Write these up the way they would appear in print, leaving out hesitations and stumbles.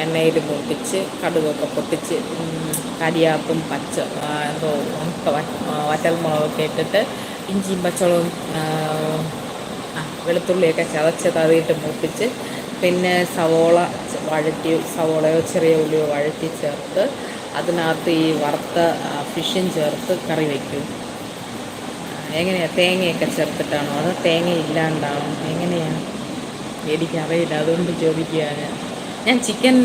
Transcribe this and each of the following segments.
എണ്ണയിൽ മൂപ്പിച്ച് കടുകൊക്കെ പൊട്ടിച്ച് കരിയാപ്പും എന്തോ ഉണക്ക വറ്റൽമുളകൊക്കെ ഇട്ടിട്ട് ഇഞ്ചിയും പച്ചമുളകും വെളുത്തുള്ളിയൊക്കെ ചതച്ച് തതിയിട്ട് മൂപ്പിച്ച് പിന്നെ സവോളയോ ചെറിയ ഉള്ളിയോ വഴറ്റി ചേർത്ത് അതിനകത്ത് ഈ വറുത്ത ഫിഷും ചേർത്ത് കറി വയ്ക്കും. എങ്ങനെയാണ്, തേങ്ങയൊക്കെ ചേർത്തിട്ടാണോ അതോ തേങ്ങ ഇല്ലാണ്ടാണോ, എങ്ങനെയാണ് എനിക്കറിയില്ല, അതുകൊണ്ട് ചോദിക്കുകയാണ്. ഞാൻ ചിക്കൻ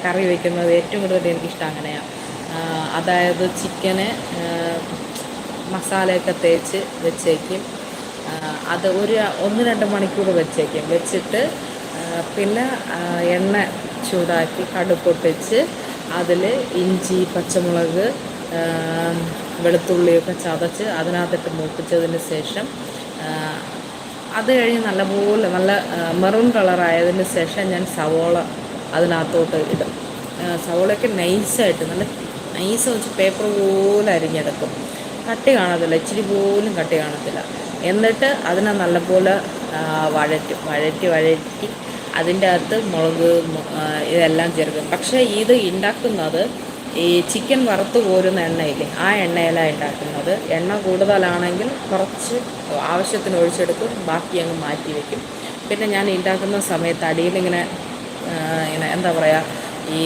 കറി വയ്ക്കുന്നത് ഏറ്റവും കൂടുതൽ എനിക്കിഷ്ടം അങ്ങനെയാണ്. അതായത് ചിക്കന് മസാലയൊക്കെ തേച്ച് വെച്ചേക്കും. അത് 1-2 മണിക്കൂർ വെച്ചിട്ട് പിന്നെ എണ്ണ ചൂടാക്കി കടുക് പൊട്ടിച്ച് അതിൽ ഇഞ്ചി പച്ചമുളക് വെളുത്തുള്ളിയൊക്കെ ചതച്ച് അതിനകത്തിട്ട് മൂപ്പിച്ചതിന് ശേഷം അത് കഴിഞ്ഞ് നല്ല മെറൂൺ കളറായതിന് ശേഷം ഞാൻ സവോള അതിനകത്തോട്ട് ഇടും. സവോളയൊക്കെ നല്ല നൈസ് വെച്ച് പേപ്പർ പോലെ അരിഞ്ഞെടുക്കും. കട്ടി കാണത്തില്ല, ഇച്ചിരി പോലും കട്ടി കാണത്തില്ല. എന്നിട്ട് അതിനെ നല്ലപോലെ വഴറ്റി അതിൻ്റെ അകത്ത് മുളക് ഇതെല്ലാം ചേർക്കും. പക്ഷേ ഇത് ഉണ്ടാക്കുന്നത് ഈ ചിക്കൻ വറുത്ത് കോരുന്ന എണ്ണയില്ലേ, ആ എണ്ണയിലാണ് ഉണ്ടാക്കുന്നത്. എണ്ണ കൂടുതലാണെങ്കിൽ കുറച്ച് ആവശ്യത്തിന് ഒഴിച്ചെടുക്കും, ബാക്കി അങ്ങ് മാറ്റി വയ്ക്കും. പിന്നെ ഞാൻ ഉണ്ടാക്കുന്ന സമയത്ത് അടിയിലിങ്ങനെ എന്താ പറയുക, ഈ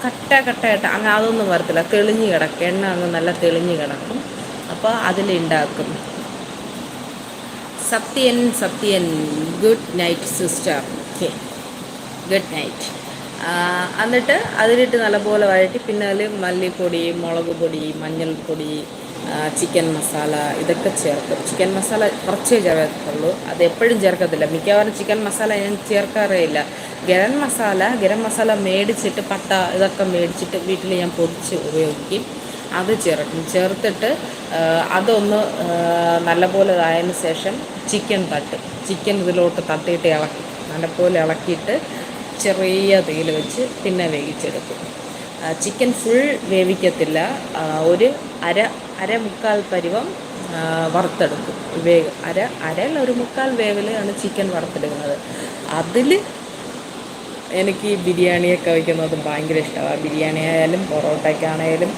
കട്ടയായിട്ട് അങ്ങ് അതൊന്നും വരത്തില്ല, തെളിഞ്ഞ് കിടക്കും, എണ്ണ അങ്ങ് നല്ല തെളിഞ്ഞ് കിടക്കും. അപ്പോൾ അതിലുണ്ടാക്കും. Sathyan good night sister. Okay, good night. എന്നിട്ട് അതിലിട്ട് നല്ലപോലെ വഴറ്റി പിന്നെ അതിൽ മല്ലിപ്പൊടി, മുളക് പൊടി, മഞ്ഞൾപ്പൊടി, ചിക്കൻ മസാല ഇതൊക്കെ ചേർക്കും. ചിക്കൻ മസാല കുറച്ചേ ചേർക്കത്തുള്ളൂ, അത് എപ്പോഴും ചേർക്കത്തില്ല. മിക്കവാറും ചിക്കൻ മസാല ഞാൻ ചേർക്കാറേ ഇല്ല. ഗരം മസാല മേടിച്ചിട്ട് ഇതൊക്കെ മേടിച്ചിട്ട് വീട്ടിൽ ഞാൻ പൊടിച്ച് ഉപയോഗിക്കും. അത് ചേർത്തിട്ട് അതൊന്ന് നല്ലപോലെ ആയതിന് ശേഷം ചിക്കൻ ഇതിലോട്ട് തട്ടിയിട്ട് നല്ലപോലെ ഇളക്കിയിട്ട് ചെറിയ തീയിൽ വെച്ച് പിന്നെ വേവിച്ചെടുക്കും. ചിക്കൻ ഫുൾ വേവിക്കത്തില്ല, ഒരു മുക്കാൽ പരുവം വറുത്തെടുക്കും. അരല്ല, ഒരു മുക്കാൽ വേവിലാണ് ചിക്കൻ വറുത്തെടുക്കുന്നത്. അതിൽ എനിക്ക് ബിരിയാണിയൊക്കെ വയ്ക്കുന്നത് ഭയങ്കര ഇഷ്ടമാണ്. ബിരിയാണി ആയാലും പൊറോട്ടയ്ക്കാണേലും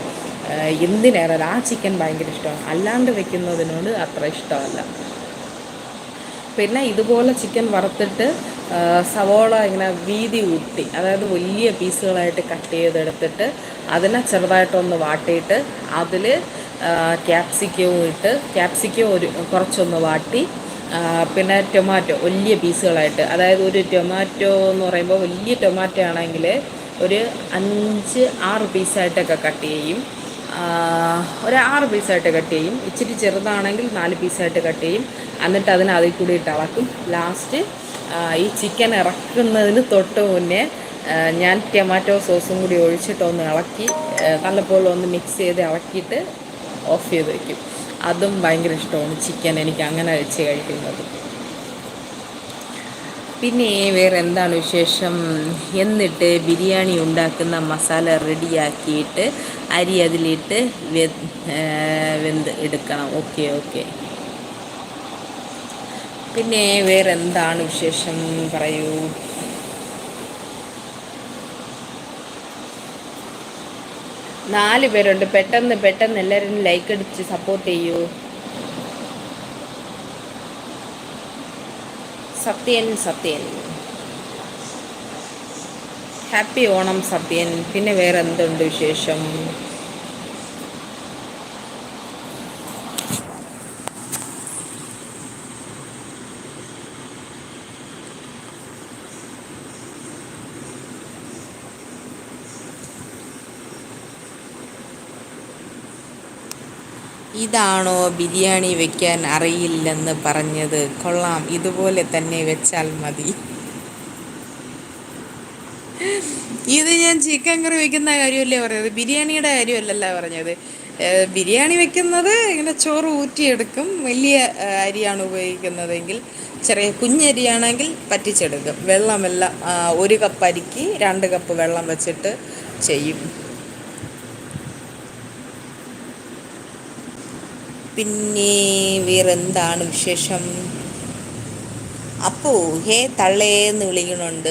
എന്തിനായാലും ആ ചിക്കൻ ഭയങ്കര ഇഷ്ടമാണ്. അല്ലാണ്ട് വെക്കുന്നതിനോട് അത്ര ഇഷ്ടമല്ല. പിന്നെ ഇതുപോലെ ചിക്കൻ വറുത്തിട്ട് സവോള ഇങ്ങനെ വീതി കൂട്ടി, അതായത് വലിയ പീസുകളായിട്ട് കട്ട് ചെയ്തെടുത്തിട്ട് അതിനെ ചെറുതായിട്ടൊന്ന് വാട്ടിയിട്ട് അതിൽ ക്യാപ്സിക്കം കുറച്ചൊന്ന് വാട്ടി, പിന്നെ ടൊമാറ്റോ വലിയ പീസുകളായിട്ട്, അതായത് ഒരു ടൊമാറ്റോ എന്ന് പറയുമ്പോൾ വലിയ ടൊമാറ്റോ ആണെങ്കിൽ ഒരു 5-6 പീസായിട്ടൊക്കെ കട്ട് ചെയ്യും. ഒരു 6 പീസായിട്ട് കട്ട് ചെയ്യും. ഇച്ചിരി ചെറുതാണെങ്കിൽ 4 പീസായിട്ട് കട്ട് ചെയ്യും. എന്നിട്ട് അതിൽ കൂടി ഇട്ട് ഇളക്കും. ലാസ്റ്റ് ഈ ചിക്കൻ ഇറക്കുന്നതിന് തൊട്ട് മുന്നേ ഞാൻ ടൊമാറ്റോ സോസും കൂടി ഒഴിച്ചിട്ടൊന്ന് ഇളക്കി നല്ലപോലെ ഒന്ന് മിക്സ് ചെയ്ത് ഇളക്കിയിട്ട് ഓഫ് ചെയ്ത് വയ്ക്കും. അതും ഭയങ്കര ഇഷ്ടമാണ് ചിക്കൻ എനിക്ക് അങ്ങനെ വെച്ച് കഴിക്കുന്നത്. പിന്നെ വേറെ എന്താണ് വിശേഷം? എന്നിട്ട് ബിരിയാണി ഉണ്ടാക്കുന്ന മസാല റെഡിയാക്കിയിട്ട് അരി അതിലിട്ട് വെന്ത് എടുക്കണം. ഓക്കെ. പിന്നെ വേറെ എന്താണ് വിശേഷം പറയൂ. നാല് പേരുണ്ട്. പെട്ടെന്ന് എല്ലാവരും ലൈക്ക് അടിച്ച് സപ്പോർട്ട് ചെയ്യൂ. സത്യൻ ഹാപ്പി ഓണം സത്യൻ. പിന്നെ വേറെ എന്തുണ്ട് വിശേഷം? ഇതാണോ ബിരിയാണി വെക്കാൻ അറിയില്ലെന്ന് പറഞ്ഞത്? കൊള്ളാം, ഇതുപോലെ തന്നെ വെച്ചാൽ മതി. ഇത് ഞാൻ ചിക്കൻ കറി വെക്കുന്ന കാര്യമല്ലേ പറഞ്ഞത്, ബിരിയാണിയുടെ കാര്യമല്ലല്ലോ പറഞ്ഞത്. ബിരിയാണി വെക്കുന്നത് ഇങ്ങനെ ചോറ് ഊറ്റിയെടുക്കും. വലിയ അരിയാണ് ഉപയോഗിക്കുന്നതെങ്കിൽ, ചെറിയ കുഞ്ഞരിയാണെങ്കിൽ പറ്റിച്ചെടുക്കും. വെള്ളമെല്ലാം 1 കപ്പ് അരിക്ക് 2 കപ്പ് വെള്ളം വെച്ചിട്ട് ചെയ്യും. പിന്നെ വേറെന്താണ് വിശേഷം? അപ്പോ ഹേ തള്ളേന്ന് വിളിക്കണുണ്ട്.